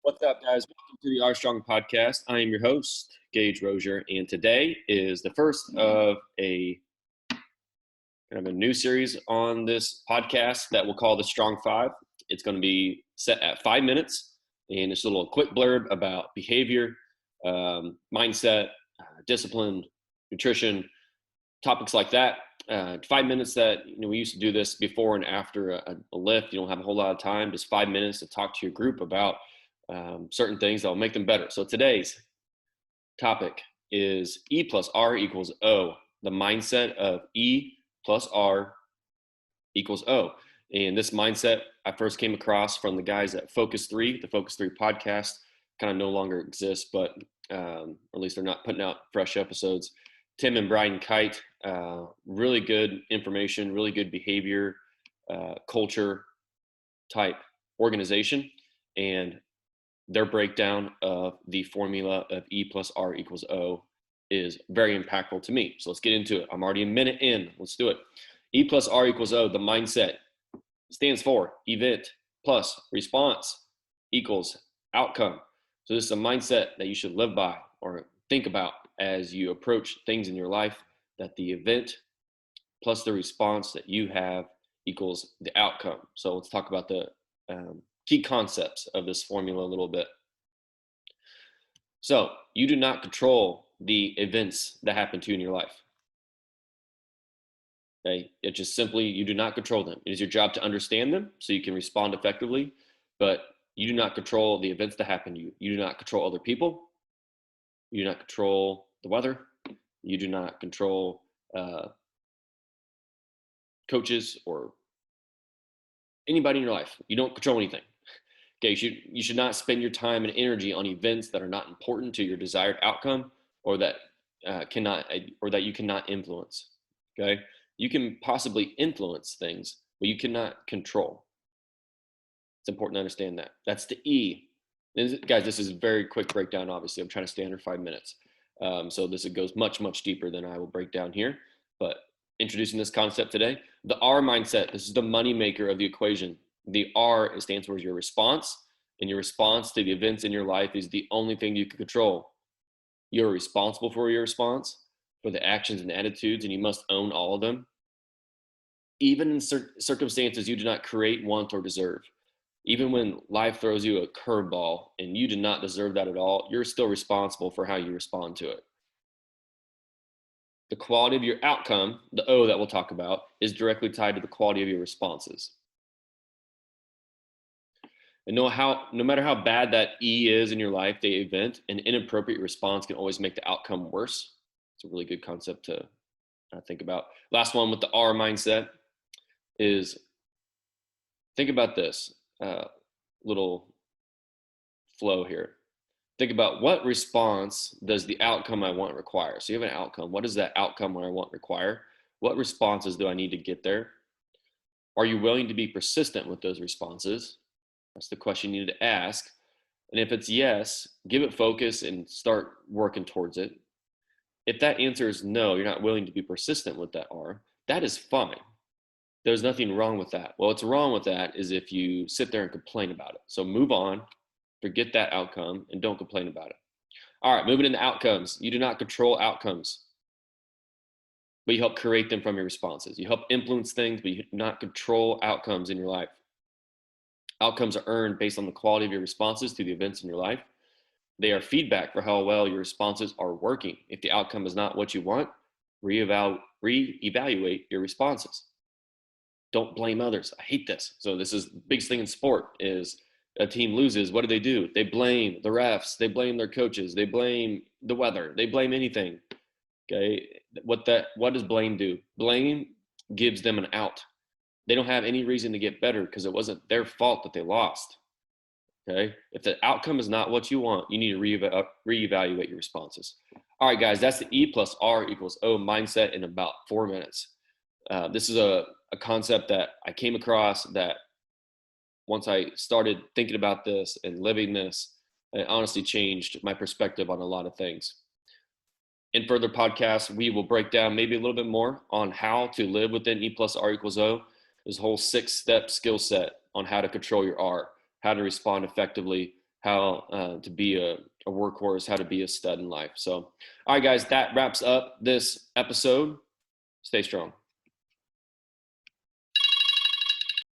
What's up, guys? Welcome to the R Strong podcast. I am your host, Gage Rozier, and today is the first of a kind of a new series on this podcast that we'll call the Strong Five. It's going to be set at 5 minutes, and it's a little quick blurb about behavior, mindset, discipline, nutrition, topics like that. 5 minutes that we used to do this before and after a lift. You don't have a whole lot of time, just 5 minutes to talk to your group about certain things that will make them better. So today's topic is E+R equals O, the mindset of E+R equals O. And this mindset I first came across from the guys at Focus 3. The Focus 3 podcast kind of no longer exists, but or at least they're not putting out fresh episodes. Tim and Brian Kite, really good information, really good behavior, culture type organization. And their breakdown of the formula of E+R equals O is very impactful to me. So let's get into it. I'm already a minute in. Let's do it. E+R equals O, the mindset, stands for event plus response equals outcome. So this is a mindset that you should live by or think about as you approach things in your life, that the event plus the response that you have equals the outcome. So let's talk about the key concepts of this formula a little bit. So you do not control the events that happen to you in your life. Okay, it's just simply, you do not control them. It is your job to understand them so you can respond effectively, but you do not control the events that happen to you. You do not control other people. You do not control the weather. You do not control coaches or anybody in your life. You don't control anything. Okay, you should not spend your time and energy on events that are not important to your desired outcome, or that you cannot influence. Okay, you can possibly influence things, but you cannot control. It's important to understand that. That's the E. And guys, this is a very quick breakdown. Obviously, I'm trying to stay under 5 minutes, so this goes much deeper than I will break down here. But introducing this concept today, the R mindset. This is the money maker of the equation. The R stands for your response, and your response to the events in your life is the only thing you can control. You're responsible for your response, for the actions and attitudes, and you must own all of them. Even in circumstances you do not create, want, or deserve. Even when life throws you a curveball and you do not deserve that at all, you're still responsible for how you respond to it. The quality of your outcome, the O that we'll talk about, is directly tied to the quality of your responses. And no matter how bad that E is in your life, the event, an inappropriate response can always make the outcome worse. It's a really good concept to think about. Last one with the R mindset is, think about this little flow here. Think about, what response does the outcome I want require? So you have an outcome. What does that outcome I want require? What responses do I need to get there? Are you willing to be persistent with those responses? That's the question you need to ask. And if it's yes, give it focus and start working towards it. If that answer is no, you're not willing to be persistent with that R, that is fine. There's nothing wrong with that. Well, what's wrong with that is if you sit there and complain about it. So move on, forget that outcome, and don't complain about it. All right, moving into outcomes. You do not control outcomes, but you help create them from your responses. You help influence things, but you do not control outcomes in your life. Outcomes are earned based on the quality of your responses to the events in your life. They are feedback for how well your responses are working. If the outcome is not what you want, reevaluate your responses. Don't blame others. I hate this. So this is the biggest thing in sport is, a team loses. What do? They blame the refs. They blame their coaches. They blame the weather. They blame anything. Okay. What does blame do? Blame gives them an out. They don't have any reason to get better because it wasn't their fault that they lost. Okay. If the outcome is not what you want, you need to reevaluate your responses. All right, guys, that's the E+R equals O mindset in about 4 minutes. This is a concept that I came across that once I started thinking about this and living this, it honestly changed my perspective on a lot of things. In further podcasts, we will break down maybe a little bit more on how to live within E+R equals O. This whole 6-step skill set on how to control your R, how to respond effectively, how to be a workhorse, how to be a stud in life. So, all right, guys, that wraps up this episode. Stay strong.